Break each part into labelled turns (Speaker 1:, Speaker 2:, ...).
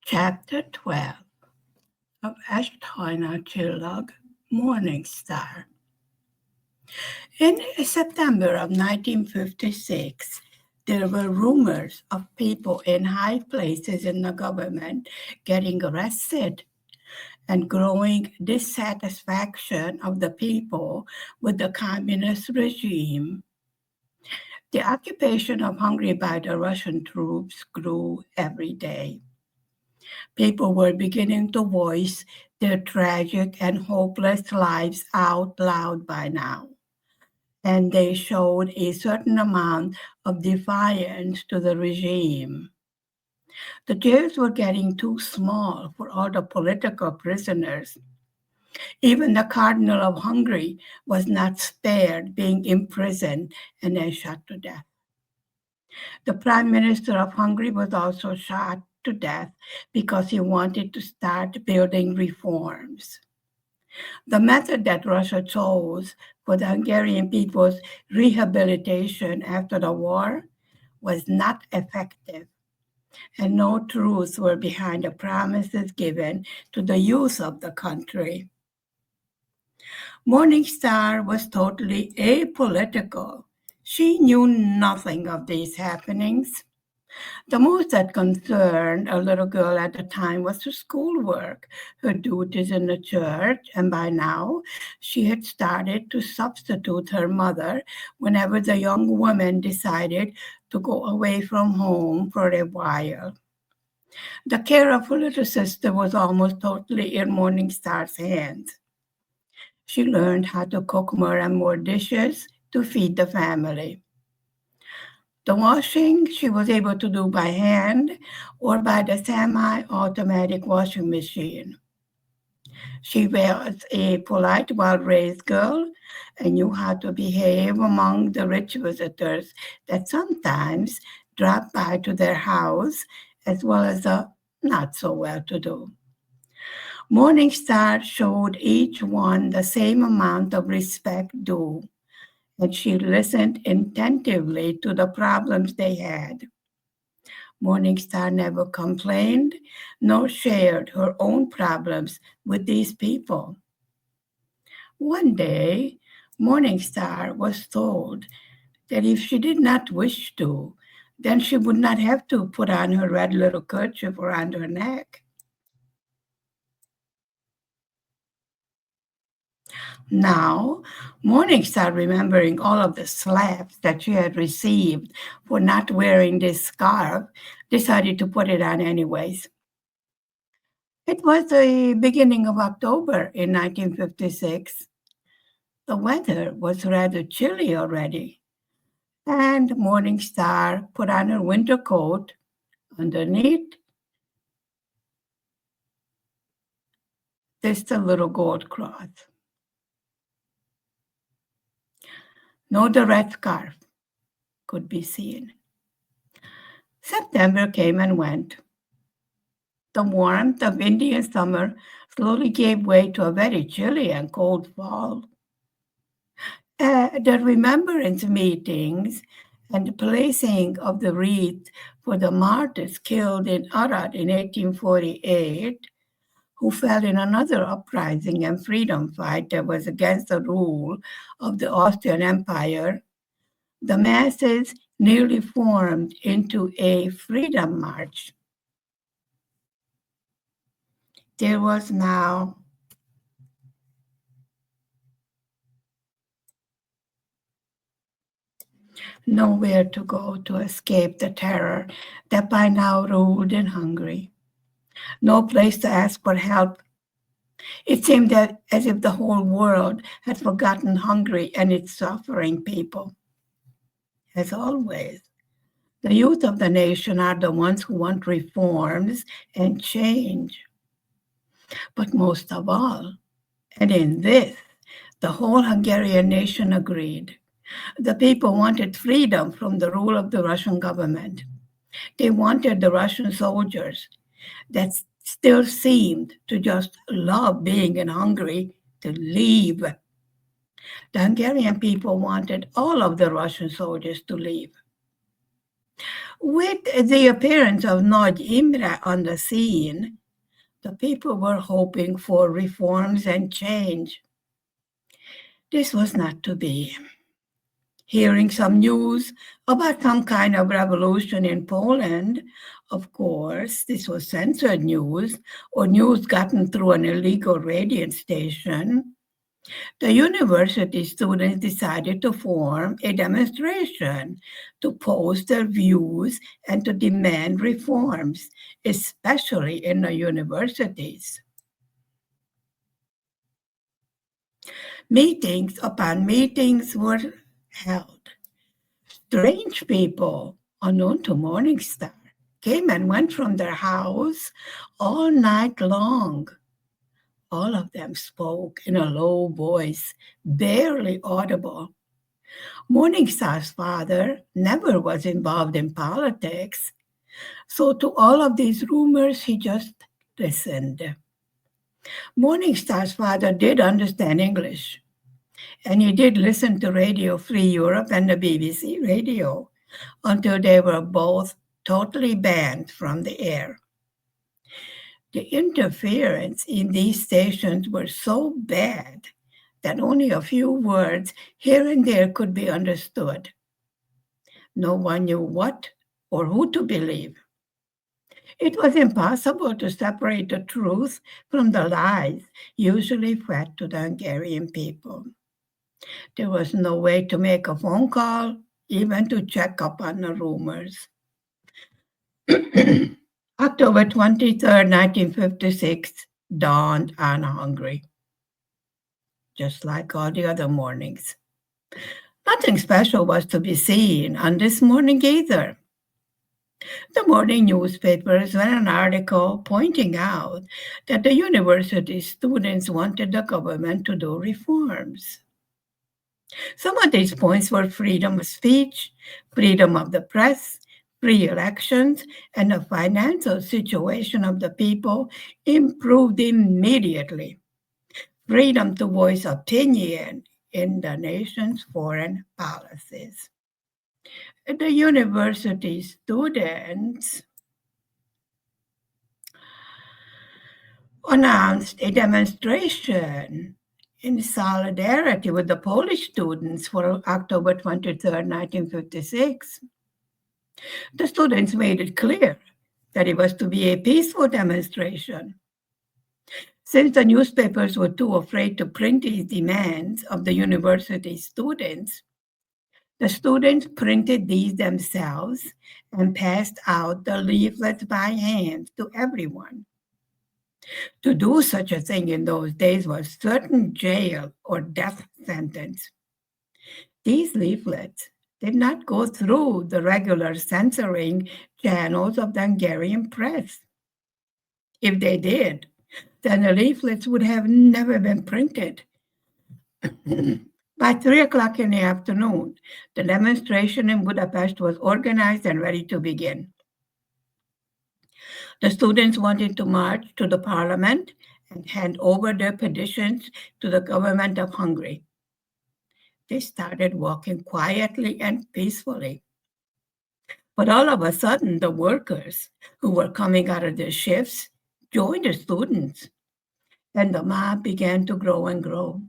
Speaker 1: Chapter 12 of Esthajnalcsillag-Morningstar. In September of 1956, there were rumors of people in high places in the government getting arrested and growing dissatisfaction of the people with the communist regime. The occupation of Hungary by the Russian troops grew every day. People were beginning to voice their tragic and hopeless lives out loud by now, and they showed a certain amount of defiance to the regime. The jails were getting too small for all the political prisoners. Even the Cardinal of Hungary was not spared being imprisoned and then shot to death. The Prime Minister of Hungary was also shot to death because he wanted to start building reforms. The method that Russia chose for the Hungarian people's rehabilitation after the war was not effective, and no truths were behind the promises given to the youth of the country. Morningstar was totally apolitical. She knew nothing of these happenings. The most that concerned a little girl at the time was her schoolwork, her duties in the church, and by now she had started to substitute her mother whenever the young woman decided to go away from home for a while. The care of her little sister was almost totally in Morningstar's hands. She learned how to cook more and more dishes to feed the family. The washing she was able to do by hand or by the semi-automatic washing machine. She was a polite, well-raised girl and knew how to behave among the rich visitors that sometimes dropped by to their house, as well as the not-so-well-to-do. Morningstar showed each one the same amount of respect due, and she listened attentively to the problems they had. Morningstar never complained nor shared her own problems with these people. One day, Morningstar was told that if she did not wish to, then she would not have to put on her red little kerchief around her neck. Now, Morningstar, remembering all of the slaps that she had received for not wearing this scarf, decided to put it on anyways. It was the beginning of October in 1956. The weather was rather chilly already, and Morningstar put on her winter coat. Underneath, just a little gold cross. No, the red scarf could be seen. September came and went. The warmth of Indian summer slowly gave way to a very chilly and cold fall. The remembrance meetings and the placing of the wreath for the martyrs killed in Arad in 1848, who fell in another uprising and freedom fight that was against the rule of the Austrian Empire, the masses nearly formed into a freedom march. There was now nowhere to go to escape the terror that by now ruled in Hungary. No place to ask for help. It seemed that as if the whole world had forgotten Hungary and its suffering people. As always, the youth of the nation are the ones who want reforms and change. But most of all, and in this, the whole Hungarian nation agreed. The people wanted freedom from the rule of the Russian government. They wanted the Russian soldiers that still seemed to just love being in Hungary to leave. The Hungarian people wanted all of the Russian soldiers to leave. With the appearance of Nagy Imre on the scene, the people were hoping for reforms and change. This was not to be. Hearing some news about some kind of revolution in Poland, of course, this was censored news or news gotten through an illegal radio station. The university students decided to form a demonstration to post their views and to demand reforms, especially in the universities. Meetings upon meetings were held. Strange people, unknown to Morningstar, came and went from their house all night long. All of them spoke in a low voice, barely audible. Morningstar's father never was involved in politics, so to all of these rumors, he just listened. Morningstar's father did understand English, and he did listen to Radio Free Europe and the BBC radio until they were both totally banned from the air. The interference in these stations were so bad that only a few words here and there could be understood. No one knew what or who to believe. It was impossible to separate the truth from the lies usually fed to the Hungarian people. There was no way to make a phone call, even to check up on the rumors. October 23rd, 1956, dawned on Hungary, just like all the other mornings. Nothing special was to be seen on this morning either. The morning newspapers ran an article pointing out that the university students wanted the government to do reforms. Some of these points were freedom of speech, freedom of the press, free elections, and the financial situation of the people improved immediately. Freedom to voice opinion in the nation's foreign policies. The university students announced a demonstration in solidarity with the Polish students for October 23rd, 1956. The students made it clear that it was to be a peaceful demonstration. Since the newspapers were too afraid to print these demands of the university students, the students printed these themselves and passed out the leaflets by hand to everyone. To do such a thing in those days was certain jail or death sentence. These leaflets did not go through the regular censoring channels of the Hungarian press. If they did, then the leaflets would have never been printed. By 3 o'clock in the afternoon, the demonstration in Budapest was organized and ready to begin. The students wanted to march to the parliament and hand over their petitions to the government of Hungary. They started walking quietly and peacefully. But all of a sudden, the workers who were coming out of their shifts joined the students, and the mob began to grow and grow.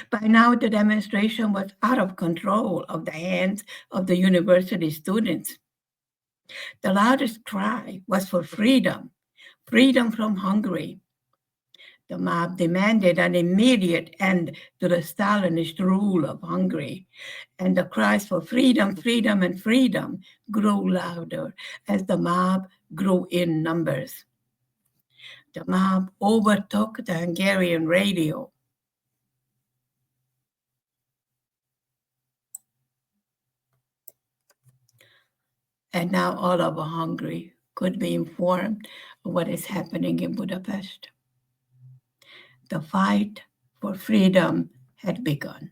Speaker 1: By now, the demonstration was out of control of the hands of the university students. The loudest cry was for freedom, freedom from Hungary. The mob demanded an immediate end to the Stalinist rule of Hungary, and the cries for freedom, freedom, and freedom grew louder as the mob grew in numbers. The mob overtook the Hungarian radio. And now all over Hungary could be informed of what is happening in Budapest. The fight for freedom had begun.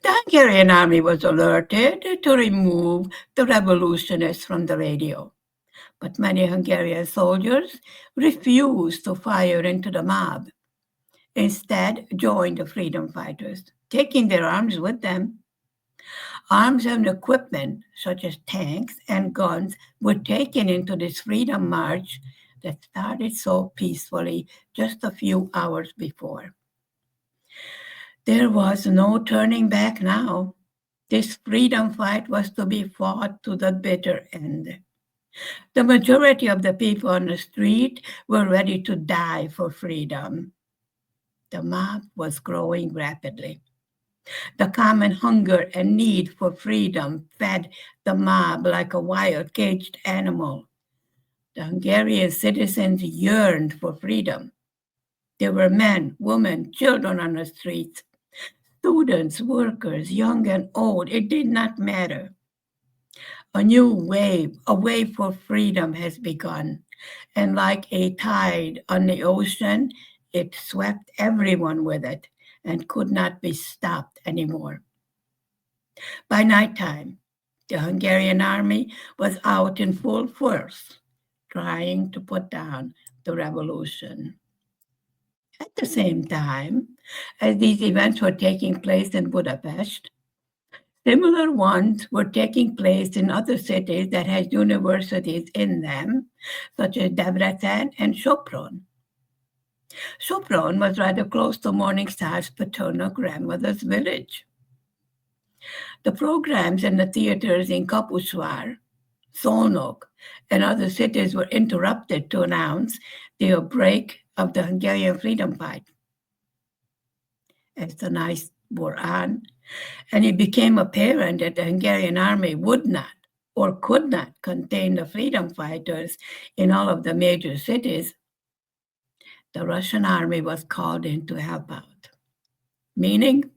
Speaker 1: The Hungarian army was alerted to remove the revolutionists from the radio, but many Hungarian soldiers refused to fire into the mob. Instead, joined the freedom fighters, taking their arms with them. Arms and equipment, such as tanks and guns, were taken into this freedom march that started so peacefully just a few hours before. There was no turning back now. This freedom fight was to be fought to the bitter end. The majority of the people on the street were ready to die for freedom. The mob was growing rapidly. The common hunger and need for freedom fed the mob like a wild caged animal. The Hungarian citizens yearned for freedom. There were men, women, children on the streets, students, workers, young and old. It did not matter. A new wave, a wave for freedom has begun. And like a tide on the ocean, it swept everyone with it and could not be stopped anymore. By nighttime, the Hungarian army was out in full force, trying to put down the revolution. At the same time, as these events were taking place in Budapest, similar ones were taking place in other cities that had universities in them, such as Debrecen and Sopron. Sopron was rather close to Morningstar's paternal grandmother's village. The programs in the theaters in Kaposvár, Szolnok, and other cities were interrupted to announce the outbreak of the Hungarian freedom fight. As the nights wore on, and it became apparent that the Hungarian army would not or could not contain the freedom fighters in all of the major cities, the Russian army was called in to help out, meaning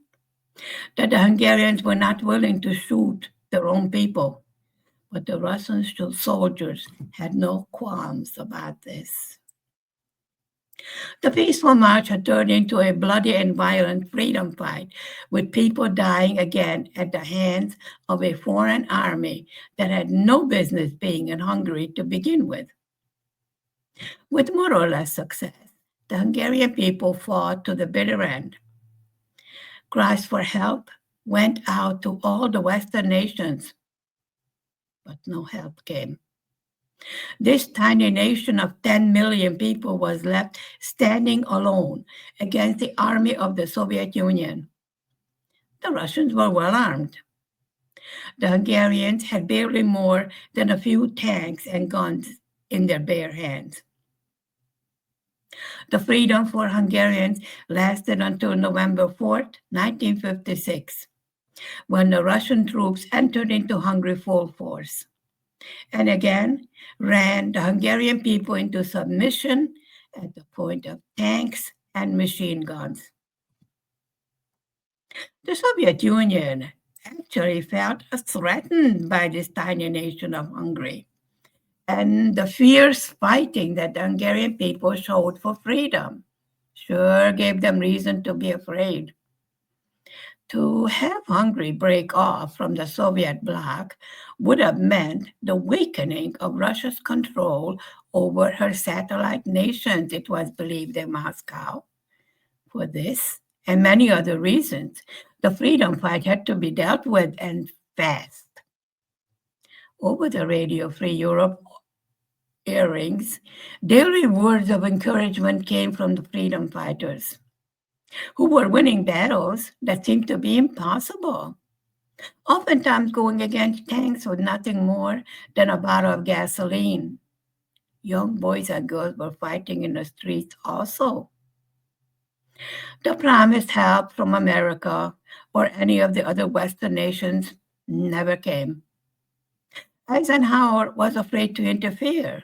Speaker 1: that the Hungarians were not willing to shoot their own people, but the Russian soldiers had no qualms about this. The peaceful march had turned into a bloody and violent freedom fight, with people dying again at the hands of a foreign army that had no business being in Hungary to begin with. With more or less success, the Hungarian people fought to the bitter end. Cries for help went out to all the Western nations, but no help came. This tiny nation of 10 million people was left standing alone against the army of the Soviet Union. The Russians were well armed. The Hungarians had barely more than a few tanks and guns in their bare hands. The freedom for Hungarians lasted until November 4th, 1956, when the Russian troops entered into Hungary full force, and again ran the Hungarian people into submission at the point of tanks and machine guns. The Soviet Union actually felt threatened by this tiny nation of Hungary and the fierce fighting that the Hungarian people showed for freedom sure gave them reason to be afraid. To have Hungary break off from the Soviet bloc would have meant the weakening of Russia's control over her satellite nations, it was believed in Moscow. For this and many other reasons, the freedom fight had to be dealt with, and fast. Over the Radio Free Europe airings, daily words of encouragement came from the freedom fighters, who were winning battles that seemed to be impossible, oftentimes going against tanks with nothing more than a bottle of gasoline. Young boys and girls were fighting in the streets also. The promised help from America or any of the other Western nations never came. Eisenhower was afraid to interfere,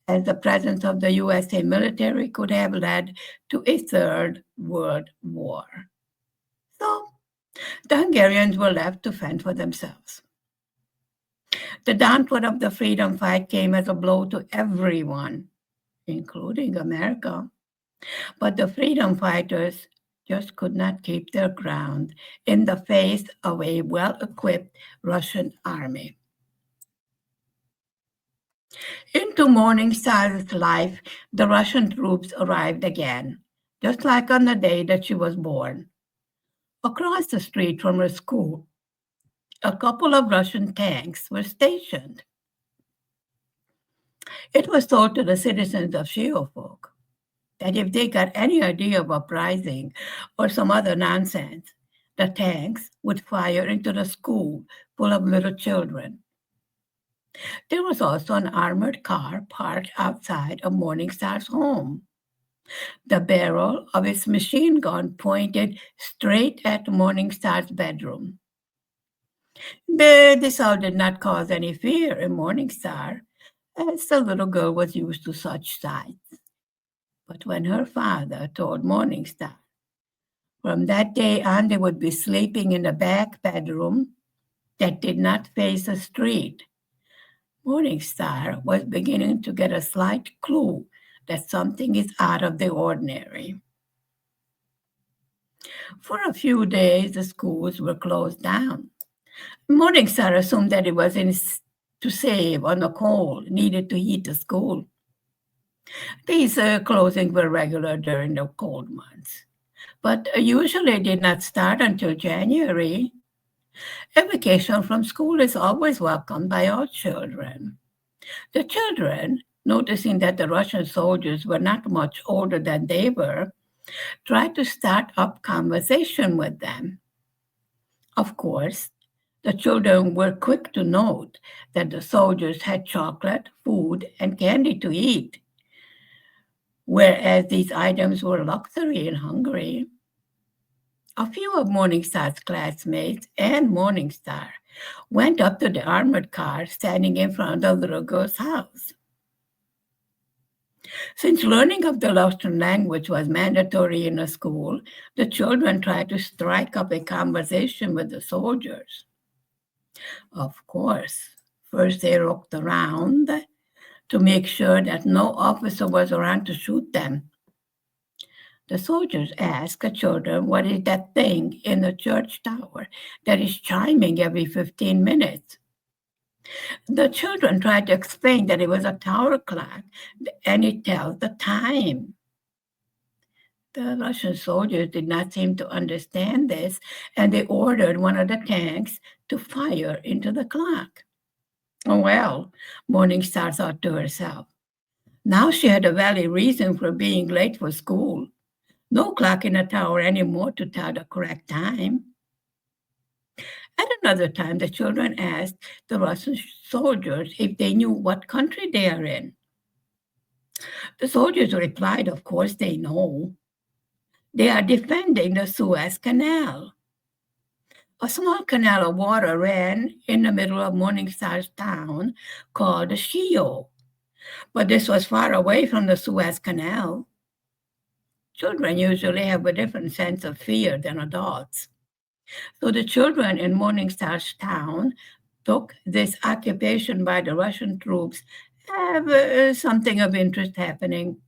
Speaker 1: as the presence of the USA military could have led to a third world war. So the Hungarians were left to fend for themselves. The downfall of the freedom fight came as a blow to everyone, including America. But the freedom fighters just could not keep their ground in the face of a well-equipped Russian army. Into Morningstar's life, the Russian troops arrived again, just like on the day that she was born. Across the street from her school, a couple of Russian tanks were stationed. It was told to the citizens of Siófok that if they got any idea of uprising or some other nonsense, the tanks would fire into the school full of little children. There was also an armored car parked outside of Morningstar's home. The barrel of its machine gun pointed straight at Morningstar's bedroom. This all did not cause any fear in Morningstar, as the little girl was used to such sights. But when her father told Morningstar, from that day on they would be sleeping in the back bedroom that did not face the street, Morningstar was beginning to get a slight clue that something is out of the ordinary. For a few days, the schools were closed down. Morningstar assumed that it was to save on the coal needed to heat the school. These closings were regular during the cold months, but usually did not start until January. A vacation from school is always welcomed by all children. The children, noticing that the Russian soldiers were not much older than they were, tried to start up conversation with them. Of course, the children were quick to note that the soldiers had chocolate, food, and candy to eat, whereas these items were luxury in Hungary. A few of Morningstar's classmates and Morningstar went up to the armored car standing in front of the little girl's house. Since learning of the Russian language was mandatory in the school, the children tried to strike up a conversation with the soldiers. Of course, first they looked around to make sure that no officer was around to shoot them. The soldiers asked the children, what is that thing in the church tower that is chiming every 15 minutes? The children tried to explain that it was a tower clock and it tells the time. The Russian soldiers did not seem to understand this, and they ordered one of the tanks to fire into the clock. Oh, well, Morningstar thought to herself. Now she had a valid reason for being late for school. No clock in the tower anymore to tell the correct time. At another time, the children asked the Russian soldiers if they knew what country they are in. The soldiers replied, of course they know. They are defending the Suez Canal. A small canal of water ran in the middle of Morningstar's town called the Siófok, but this was far away from the Suez Canal. Children usually have a different sense of fear than adults. So the children in Morningstar's town took this occupation by the Russian troops as something of interest happening.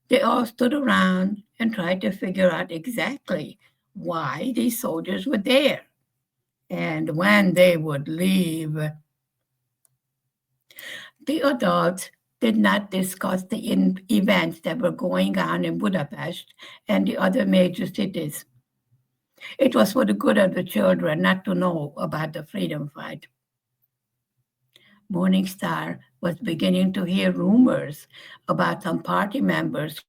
Speaker 1: They all stood around and tried to figure out exactly why these soldiers were there and when they would leave. The adults did not discuss the events that were going on in Budapest and the other major cities. It was for the good of the children not to know about the freedom fight. Morningstar was beginning to hear rumors about some party members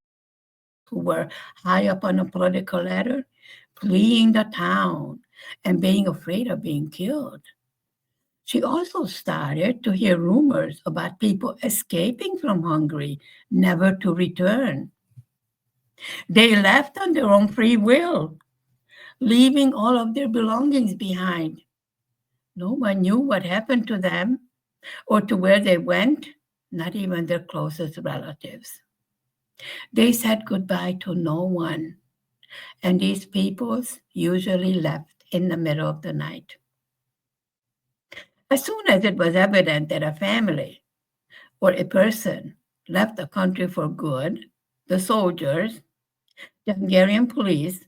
Speaker 1: who were high up on a political ladder, fleeing the town and being afraid of being killed. She also started to hear rumors about people escaping from Hungary, never to return. They left on their own free will, leaving all of their belongings behind. No one knew what happened to them or to where they went, not even their closest relatives. They said goodbye to no one, and these peoples usually left in the middle of the night. As soon as it was evident that a family or a person left the country for good, the soldiers, the Hungarian police,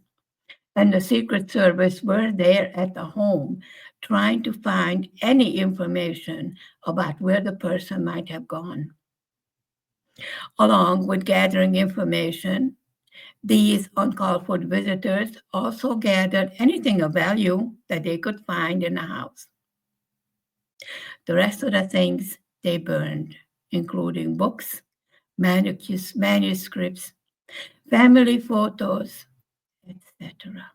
Speaker 1: and the Secret Service were there at the home trying to find any information about where the person might have gone. Along with gathering information, These uncalled for visitors also gathered anything of value that they could find in the house. The rest of the things they burned, including books, manuscripts, family photos, etc.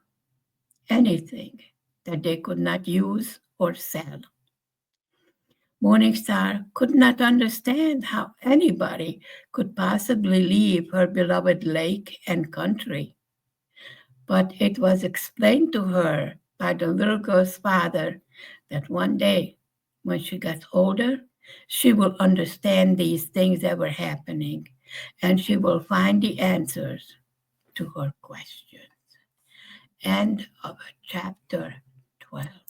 Speaker 1: Anything that they could not use or sell. Morningstar could not understand how anybody could possibly leave her beloved lake and country. But it was explained to her by the little girl's father that one day, when she gets older, she will understand these things that were happening, and she will find the answers to her questions. End of chapter 12.